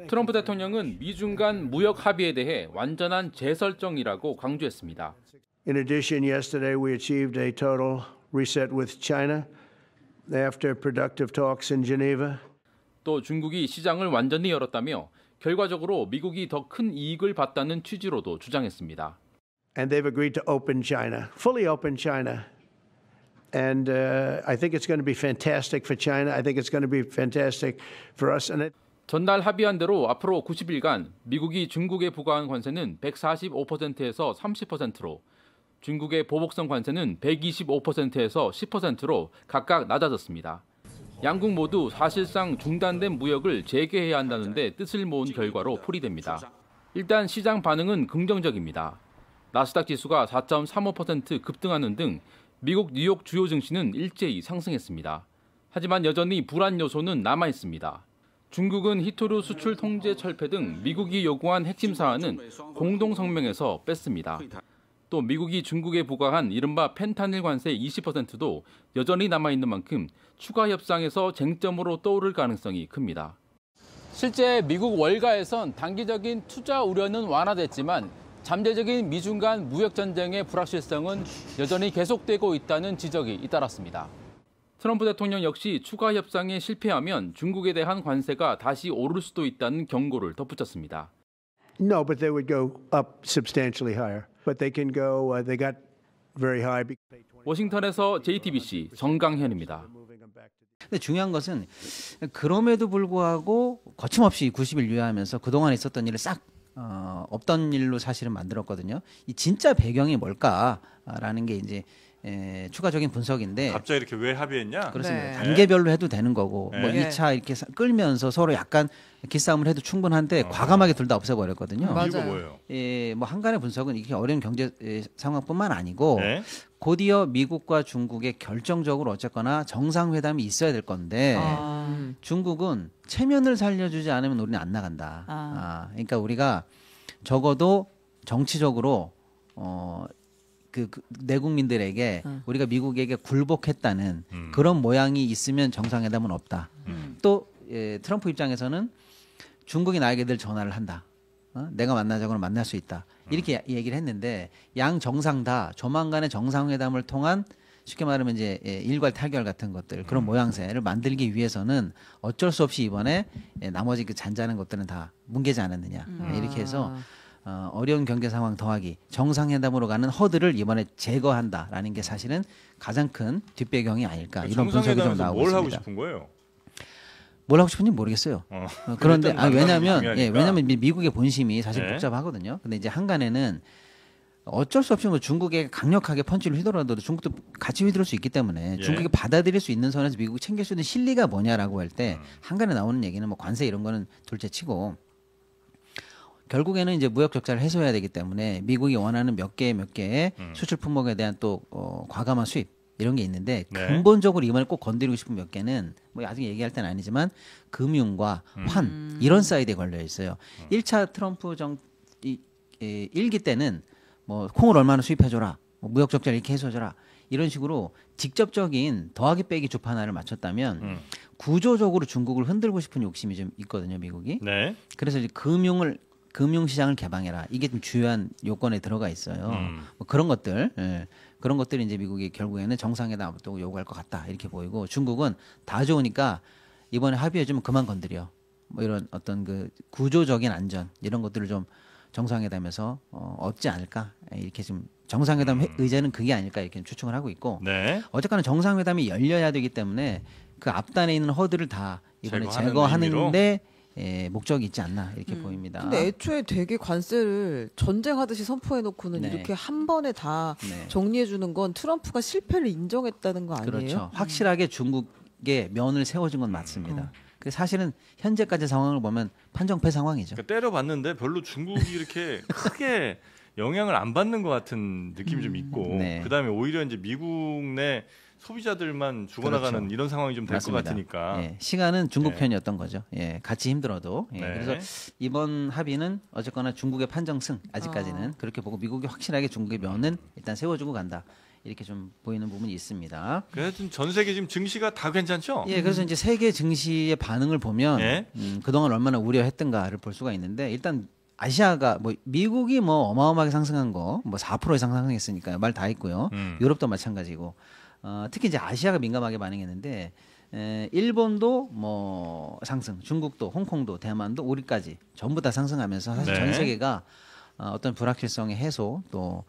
트럼프 대통령은 미중 간 무역 합의에 대해 완전한 재설정이라고 강조했습니다. In addition, yesterday we achieved a total reset with China after productive talks in Geneva. 또 중국이 시장을 완전히 열었다며 결과적으로 미국이 더 큰 이익을 봤다는 취지로도 주장했습니다. And they've agreed to open China, fully open China. And I think it's going to be fantastic for China. I think it's going to be fantastic for us. 전날 합의한 대로 앞으로 90일간 미국이 중국에 부과한 관세는 145%에서 30%로 중국의 보복성 관세는 125%에서 10%로 각각 낮아졌습니다. 양국 모두 사실상 중단된 무역을 재개해야 한다는 데 뜻을 모은 결과로 풀이됩니다. 일단 시장 반응은 긍정적입니다. 나스닥 지수가 4.35% 급등하는 등 미국 뉴욕 주요 증시는 일제히 상승했습니다. 하지만 여전히 불안 요소는 남아 있습니다. 중국은 히토류 수출 통제 철폐 등 미국이 요구한 핵심 사안은 공동 성명에서 뺐습니다. 또 미국이 중국에 부과한 이른바 펜타닐 관세 20%도 여전히 남아있는 만큼 추가 협상에서 쟁점으로 떠오를 가능성이 큽니다. 실제 미국 월가에선 단기적인 투자 우려는 완화됐지만 잠재적인 미중 간 무역 전쟁의 불확실성은 여전히 계속되고 있다는 지적이 잇따랐습니다. 트럼프 대통령 역시 추가 협상에 실패하면 중국에 대한 관세가 다시 오를 수도 있다는 경고를 덧붙였습니다. No, but they would go up substantially higher. But they can go. They got very high. 워싱턴에서 JTBC 정강현입니다. 근데 중요한 것은 그럼에도 불구하고 거침없이 90일 유예하면서 그동안 있었던 일을 싹 없던 일로 사실은 만들었거든요. 이 진짜 배경이 뭘까라는 게 이제 추가적인 분석인데 갑자기 이렇게 왜 합의했냐? 그렇습니다. 네. 단계별로 해도 되는 거고 네. 뭐 2차 이렇게 끌면서 서로 약간 기싸움을 해도 충분한데 과감하게 둘 다 없애버렸거든요. 맞아요. 이유가 뭐예요? 뭐 한간의 분석은 이렇게 어려운 경제 상황뿐만 아니고 네. 곧이어 미국과 중국의 결정적으로 어쨌거나 정상회담이 있어야 될 건데 중국은 체면을 살려주지 않으면 우리는 안 나간다. 그러니까 우리가 적어도 정치적으로 그 내국민들에게 우리가 미국에게 굴복했다는 그런 모양이 있으면 정상회담은 없다. 또 트럼프 입장에서는 중국이 나에게 늘 전화를 한다. 내가 만나자고는 만날 수 있다. 이렇게 얘기를 했는데 양 정상 다 조만간의 정상회담을 통한 쉽게 말하면 이제 일괄 탈결 같은 것들 그런 모양새를 만들기 위해서는 어쩔 수 없이 이번에 나머지 그 잔잔한 것들은 다 뭉개지 않았느냐. 이렇게 해서 어려운 경제 상황 더하기 정상회담으로 가는 허들을 이번에 제거한다라는 게 사실은 가장 큰 뒷배경이 아닐까 이런 분석이 좀 나오고 뭘 있습니다. 하고 싶은 거예요? 뭘 하고 싶은지 모르겠어요. 그런데 왜냐하면 중요하니까. 미국의 본심이 사실 네. 복잡하거든요. 근데 이제 한간에는 어쩔 수 없이 뭐 중국에 강력하게 펀치를 휘두르더라도 중국도 같이 휘두를 수 있기 때문에 예. 중국이 받아들일 수 있는 선에서 미국이 챙길 수 있는 실리가 뭐냐라고 할 때 한간에 나오는 얘기는 뭐 관세 이런 거는 둘째치고 결국에는 이제 무역 적자를 해소해야 되기 때문에 미국이 원하는 몇 개의 수출 품목에 대한 또 과감한 수입 이런 게 있는데 네. 근본적으로 이번에 꼭 건드리고 싶은 몇 개는 뭐 아직 얘기할 때는 아니지만 금융과 환 이런 사이드에 걸려 있어요. 1차 트럼프 일기 때는 뭐 콩을 얼마나 수입해줘라, 뭐 무역 적자를 이렇게 해소해줘라 이런 식으로 직접적인 더하기 빼기 주판화를 맞췄다면 구조적으로 중국을 흔들고 싶은 욕심이 좀 있거든요, 미국이. 네. 그래서 이제 금융시장을 개방해라. 이게 좀 주요한 요건에 들어가 있어요. 뭐 그런 것들, 그런 것들이 이제 미국이 결국에는 정상회담도 요구할 것 같다 이렇게 보이고 중국은 다 좋으니까 이번에 합의해주면 그만 건드려. 뭐 이런 어떤 그 구조적인 안전 이런 것들을 좀 정상회담에서 얻지 않을까 이렇게 좀 정상회담 의제는 그게 아닐까 이렇게 추측을 하고 있고 네. 어쨌거나 정상회담이 열려야 되기 때문에 그 앞단에 있는 허들을 다 이번에 제거하는 제거하는데 목적이 있지 않나 이렇게 보입니다. 근데 애초에 되게 관세를 전쟁하듯이 선포해놓고는 네. 이렇게 한 번에 다 네. 정리해주는 건 트럼프가 실패를 인정했다는 거 아니에요? 그렇죠. 확실하게 중국의 면을 세워준 건 맞습니다. 그 사실은 현재까지 상황을 보면 판정패 상황이죠. 그러니까 때려봤는데 별로 중국이 이렇게 크게 영향을 안 받는 것 같은 느낌이 좀 있고 네. 그다음에 오히려 이제 미국 내 소비자들만 죽어나가는 그렇죠. 이런 상황이 좀 될 것 맞습니다. 같으니까 예, 시간은 중국 네. 편이었던 거죠. 예, 같이 힘들어도. 예, 네. 그래서 이번 합의는 어쨌거나 중국의 판정승 아직까지는 그렇게 보고 미국이 확실하게 중국의 면은 일단 세워주고 간다. 이렇게 좀 보이는 부분이 있습니다. 그래서 전 세계 지금 증시가 다 괜찮죠? 예, 그래서 이제 세계 증시의 반응을 보면 예. 그동안 얼마나 우려했던가를 볼 수가 있는데 일단 아시아가 뭐 미국이 뭐 어마어마하게 상승한 거 뭐 4% 이상 상승했으니까요. 말 다 했고요. 유럽도 마찬가지고 특히 이제 아시아가 민감하게 반응했는데 일본도 뭐 상승, 중국도, 홍콩도, 대만도 우리까지 전부 다 상승하면서 사실 네. 전 세계가 어떤 불확실성의 해소 또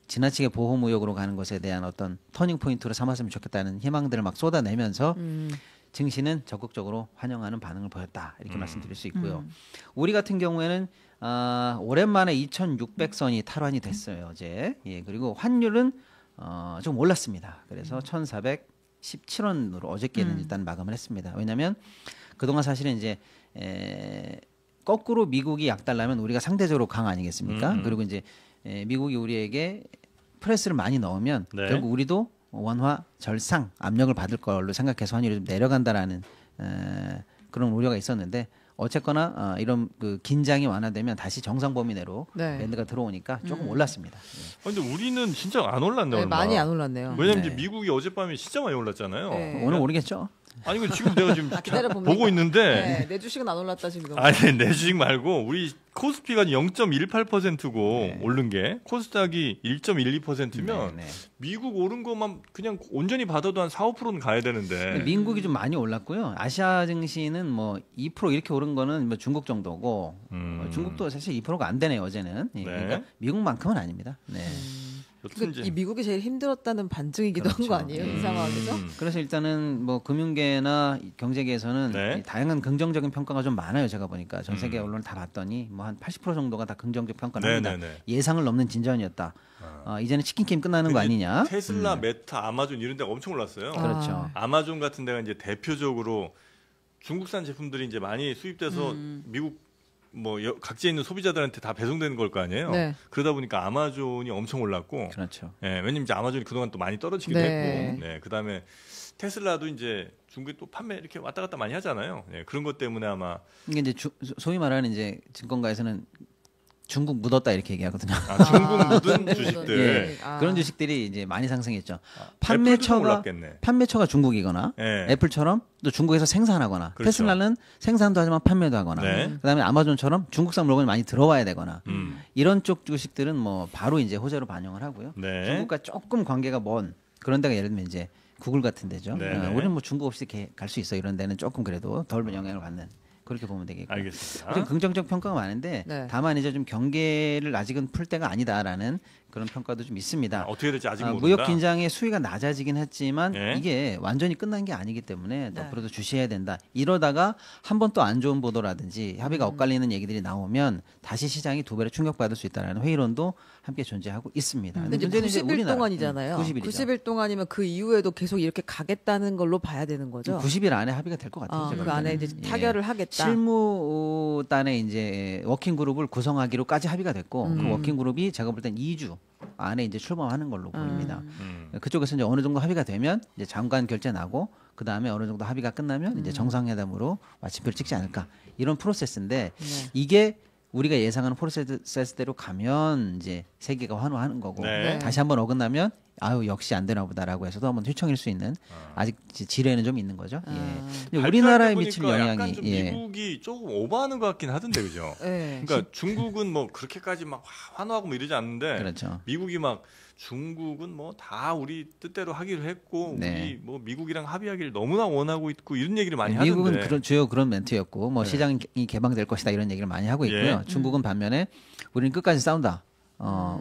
지나치게 보호무역으로 가는 것에 대한 어떤 터닝 포인트로 삼았으면 좋겠다는 희망들을 막 쏟아내면서 증시는 적극적으로 환영하는 반응을 보였다 이렇게 말씀드릴 수 있고요. 우리 같은 경우에는 오랜만에 2,600선이 탈환이 됐어요 어제. 예, 그리고 환율은 좀 올랐습니다. 그래서 1,417원으로 어저께는 일단 마감을 했습니다. 왜냐하면 그동안 사실은 이제 거꾸로 미국이 약달라면 우리가 상대적으로 강 아니겠습니까? 그리고 이제 미국이 우리에게 프레스를 많이 넣으면 네. 결국 우리도 원화 절상 압력을 받을 걸로 생각해서 환율이 좀 내려간다라는 그런 우려가 있었는데 어쨌거나 이런 그 긴장이 완화되면 다시 정상 범위 내로 네. 밴드가 들어오니까 조금 올랐습니다. 예. 근데 우리는 진짜 안 올랐네. 네, 얼마. 많이 안 올랐네요. 왜냐면 네. 이제 미국이 어젯밤에 진짜 많이 올랐잖아요. 네. 오늘 오르겠죠? 아니 그 지금 내가 지금 기다려봅니다. 보고 있는데 네, 내 주식은 안 올랐다 지금. 아니 내 주식 말고 우리 코스피가 0.18%고 오른 게 코스닥이 1.12%면 네, 네. 미국 오른 것만 그냥 온전히 받아도 한 4, 5%는 가야 되는데. 미국이 좀 많이 올랐고요. 아시아 증시는 뭐 2% 이렇게 오른 거는 뭐 중국 정도고 중국도 사실 2%가 안 되네요 어제는. 예, 네. 그러니까 미국만큼은 아닙니다. 네. 여튼 이 미국이 제일 힘들었다는 반증이기도 한 거 아니에요? 이 상황에서? 그래서 일단은 뭐 금융계나 경제계에서는 네. 이 다양한 긍정적인 평가가 좀 많아요. 제가 보니까 전 세계 언론을 다 봤더니 뭐 한 80% 정도가 다 긍정적 평가를 합니다. 네네네. 예상을 넘는 진전이었다. 이제는 치킨 게임 끝나는 거 아니냐? 테슬라, 메타, 아마존 이런 데가 엄청 올랐어요. 그렇죠. 아마존 같은 데가 이제 대표적으로 중국산 제품들이 이제 많이 수입돼서 미국 뭐 각지에 있는 소비자들한테 다 배송되는 걸 거 아니에요. 네. 그러다 보니까 아마존이 엄청 올랐고, 그렇죠. 예, 왜냐면 이제 아마존이 그동안 또 많이 떨어지기도 네. 했고, 네, 그다음에 테슬라도 이제 중국에 또 판매 이렇게 왔다 갔다 많이 하잖아요. 예, 그런 것 때문에 아마 이게 이제 소위 말하는 이제 증권가에서는 중국 묻었다 이렇게 얘기하거든요. 중국 묻은 네, 주식들 네. 그런 주식들이 이제 많이 상승했죠. 애플도 좀 올랐겠네. 판매처가 중국이거나 예. 애플처럼 또 중국에서 생산하거나 그렇죠. 테슬라는 생산도 하지만 판매도 하거나 네. 그다음에 아마존처럼 중국산 물건이 많이 들어와야 되거나 음. 이런 쪽 주식들은 뭐 바로 이제 호재로 반영을 하고요. 네. 중국과 조금 관계가 먼 그런 데가 예를 들면 이제 구글 같은 데죠. 네. 우리는 뭐 중국 없이 갈 수 있어 이런 데는 조금 그래도 덜 영향을 받는 그렇게 보면 되겠고. 알겠습니다. 좀 긍정적 평가가 많은데 네. 다만 이제 좀 경계를 아직은 풀 때가 아니다라는 그런 평가도 좀 있습니다. 어떻게 될지 아직 모른다. 무역 긴장의 수위가 낮아지긴 했지만 예. 이게 완전히 끝난 게 아니기 때문에 네. 앞으로도 주시해야 된다. 이러다가 한 번 또 안 좋은 보도라든지 합의가 엇갈리는 얘기들이 나오면 다시 시장이 두 배로 충격받을 수 있다는 회의론도 함께 존재하고 있습니다. 근데 이제 문제는 90일 우리나라. 동안이잖아요. 90일이죠. 90일 동안이면 그 이후에도 계속 이렇게 가겠다는 걸로 봐야 되는 거죠. 90일 안에 합의가 될 것 같아요. 제가 그 볼 안에 때는. 이제 타결을 하겠다. 실무단의 이제 워킹 그룹을 구성하기로까지 합의가 됐고 그 워킹 그룹이 제가 볼 땐 2주 안에 이제 출범하는 걸로 보입니다. 그쪽에서 이제 어느 정도 합의가 되면 이제 장관 결재 나고 그 다음에 어느 정도 합의가 끝나면 이제 정상회담으로 마침표를 찍지 않을까 이런 프로세스인데 네. 이게 우리가 예상하는 프로세스대로 가면 이제 세계가 환호하는 거고 네. 다시 한번 어긋나면 아유 역시 안 되나 보다라고 해서도 한번 휘청일 수 있는 아직 지뢰는 좀 있는 거죠. 예. 근데 우리나라에 미칠 발표할 때 보니까 영향이 약간 좀 예. 미국이 조금 오버하는 것 같긴 하던데 그죠? 네. 그러니까 중국은 뭐 그렇게까지 막 환호하고 뭐 이러지 않는데 그렇죠. 미국이 막 중국은 뭐 다 우리 뜻대로 하기로 했고 네. 우리 뭐 미국이랑 합의하기를 너무나 원하고 있고 이런 얘기를 많이 미국은 하던데. 주요 그런 멘트였고 뭐 네. 시장이 개방될 것이다 이런 얘기를 많이 하고 있고요. 예. 중국은 반면에 우리는 끝까지 싸운다.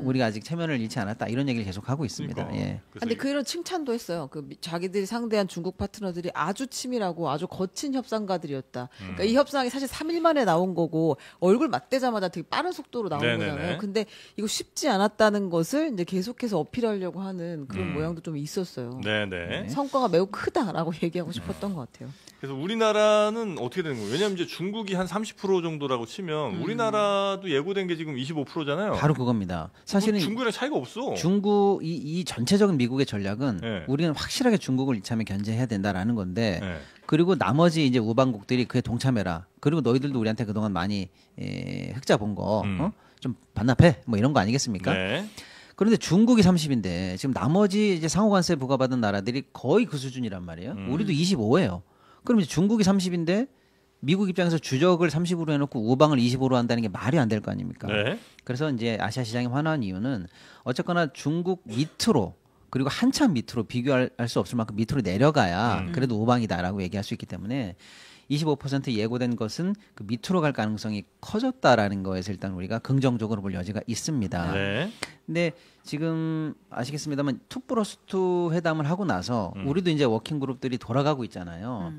우리가 아직 체면을 잃지 않았다 이런 얘기를 계속 하고 있습니다. 그러니까. 예. 그래서 근데 그런 칭찬도 했어요. 자기들이 상대한 중국 파트너들이 아주 치밀하고 아주 거친 협상가들이었다. 그러니까 이 협상이 사실 3일 만에 나온 거고 얼굴 맞대자마자 되게 빠른 속도로 나온 네네네. 거잖아요. 근데 이거 쉽지 않았다는 것을 이제 계속해서 어필하려고 하는 그런 모양도 좀 있었어요. 네네. 성과가 매우 크다라고 얘기하고 싶었던 것 같아요. 그래서 우리나라는 어떻게 되는 거예요? 왜냐하면 이제 중국이 한 30% 정도라고 치면 우리나라도 예고된 게 지금 25%잖아요. 바로 그겁니다. 사실은 중국이랑 차이가 없어. 중국 이 전체적인 미국의 전략은 네. 우리는 확실하게 중국을 이참에 견제해야 된다라는 건데 네. 그리고 나머지 이제 우방국들이 그에 동참해라. 그리고 너희들도 우리한테 그동안 많이 흑자 본 거 좀 반납해. 뭐 이런 거 아니겠습니까? 네. 그런데 중국이 30인데 지금 나머지 이제 상호관세 부과받은 나라들이 거의 그 수준이란 말이에요. 우리도 25예요. 그럼 이제 중국이 30인데 미국 입장에서 주적을 30으로 해놓고 우방을 25로 한다는 게 말이 안 될 거 아닙니까? 네. 그래서 이제 아시아 시장이 화나는 이유는 어쨌거나 중국 밑으로 그리고 한참 밑으로 비교할 수 없을 만큼 밑으로 내려가야 그래도 우방이다라고 얘기할 수 있기 때문에 25% 예고된 것은 그 밑으로 갈 가능성이 커졌다라는 거에서 일단 우리가 긍정적으로 볼 여지가 있습니다. 네. 근데 지금 아시겠습니다만 2+2 회담을 하고 나서 우리도 이제 워킹 그룹들이 돌아가고 있잖아요.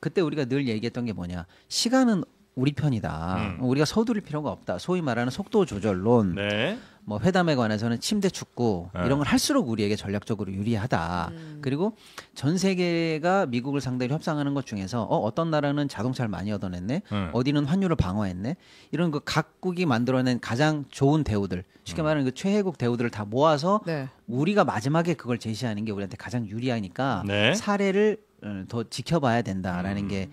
그때 우리가 늘 얘기했던 게 뭐냐? 시간은 우리 편이다. 우리가 서두를 필요가 없다. 소위 말하는 속도 조절론. 네. 뭐 회담에 관해서는 침대 축구 이런 걸 할수록 우리에게 전략적으로 유리하다. 그리고 전 세계가 미국을 상대로 협상하는 것 중에서 어떤 나라는 자동차를 많이 얻어냈네, 어디는 환율을 방어했네, 이런 그 각국이 만들어낸 가장 좋은 대우들, 쉽게 말하는 그 최혜국 대우들을 다 모아서 네. 우리가 마지막에 그걸 제시하는 게 우리한테 가장 유리하니까 네. 사례를 더 지켜봐야 된다라는 게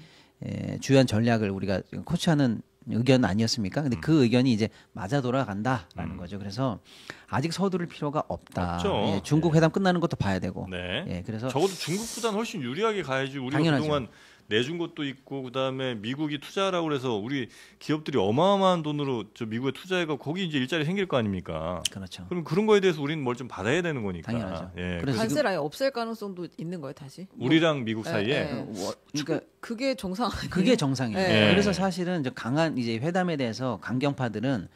주요한 전략을 우리가 코치하는 의견 아니었습니까? 근데 그 의견이 이제 맞아 돌아간다라는 거죠. 그래서 아직 서두를 필요가 없다. 없죠. 예, 중국 회담 끝나는 것도 봐야 되고. 네. 예, 그래서 적어도 중국보다는 훨씬 유리하게 가야지. 우리가 당연하죠. 그동안 내준 것도 있고 그다음에 미국이 투자라고 그래서 우리 기업들이 어마어마한 돈으로 저 미국에 투자해가 거기 이제 일자리 생길 거 아닙니까? 그렇죠. 그럼 그런 거에 대해서 우리는 뭘 좀 받아야 되는 거니까. 당연하죠. 예. 그래서 관세를 아예 없앨 가능성도 있는 거예요, 다시? 우리랑 미국 사이에 네. 그러니까 그게 정상 아니에요? 그게 정상이에요. 네. 그래서 사실은 이제 강한 이제 회담에 대해서 강경파들은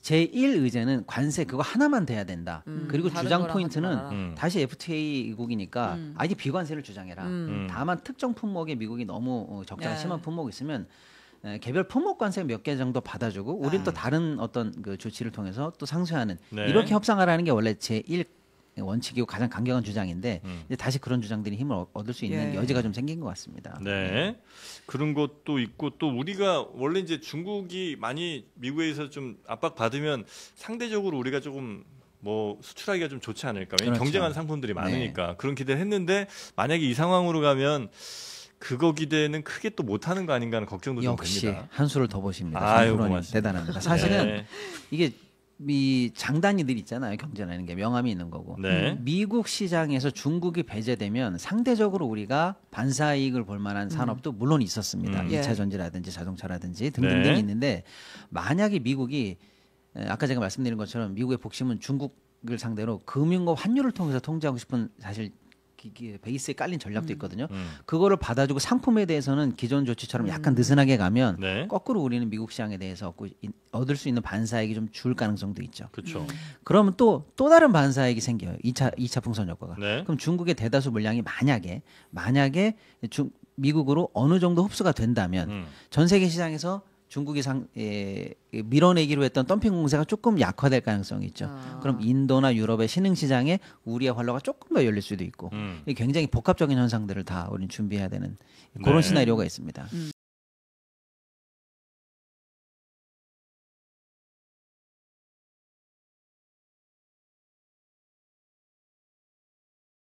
제1 의제는 관세 그거 하나만 돼야 된다. 그리고 다른 주장 거랑 포인트는 하지 마라. 다시 FTA국이니까 아예 비관세를 주장해라. 다만 특정 품목에 미국이 너무 적자가 네. 심한 품목이 있으면 개별 품목 관세 몇 개 정도 받아주고 우리는 또 다른 어떤 그 조치를 통해서 또 상쇄하는 네. 이렇게 협상하라는 게 원래 제1 원칙이고 가장 강경한 주장인데 이제 다시 그런 주장들이 힘을 얻을 수 있는 예. 여지가 좀 생긴 것 같습니다. 네. 그런 것도 있고 또 우리가 원래 이제 중국이 많이 미국에서 좀 압박 받으면 상대적으로 우리가 조금 뭐 수출하기가 좀 좋지 않을까. 왜냐면 그렇죠. 경쟁하는 상품들이 많으니까. 그런 기대를 했는데 만약에 이 상황으로 가면 그거 기대는 크게 또 못하는 거 아닌가 하는 걱정도 좀 역시 됩니다. 한 수를 더 보십니다. 아유, 장프로님 고맙습니다. 대단합니다. 사실은 네. 이게 이 장단위들 있잖아요. 경제라는 게 명암이 있는 거고. 네. 미국 시장에서 중국이 배제되면 상대적으로 우리가 반사이익을 볼 만한 산업도 물론 있었습니다. 예. 2차 전지라든지 자동차라든지 등등등 네. 있는데 만약에 미국이 아까 제가 말씀드린 것처럼 미국의 복심은 중국을 상대로 금융과 환율을 통해서 통제하고 싶은 사실 베이스에 깔린 전략도 있거든요. 그거를 받아주고 상품에 대해서는 기존 조치처럼 약간 느슨하게 가면 네. 거꾸로 우리는 미국 시장에 대해서 얻을 수 있는 반사이익이 좀 줄 가능성도 있죠. 그렇죠. 그러면 또 다른 반사이익이 생겨요. 2차 풍선 효과가. 네. 그럼 중국의 대다수 물량이 만약에 미국으로 어느 정도 흡수가 된다면 전 세계 시장에서 중국이 밀어내기로 했던 덤핑 공세가 조금 약화될 가능성이 있죠. 그럼 인도나 유럽의 신흥 시장에 우리의 활로가 조금 더 열릴 수도 있고 이게 굉장히 복합적인 현상들을 다 우리는 준비해야 되는 그런 네. 시나리오가 있습니다.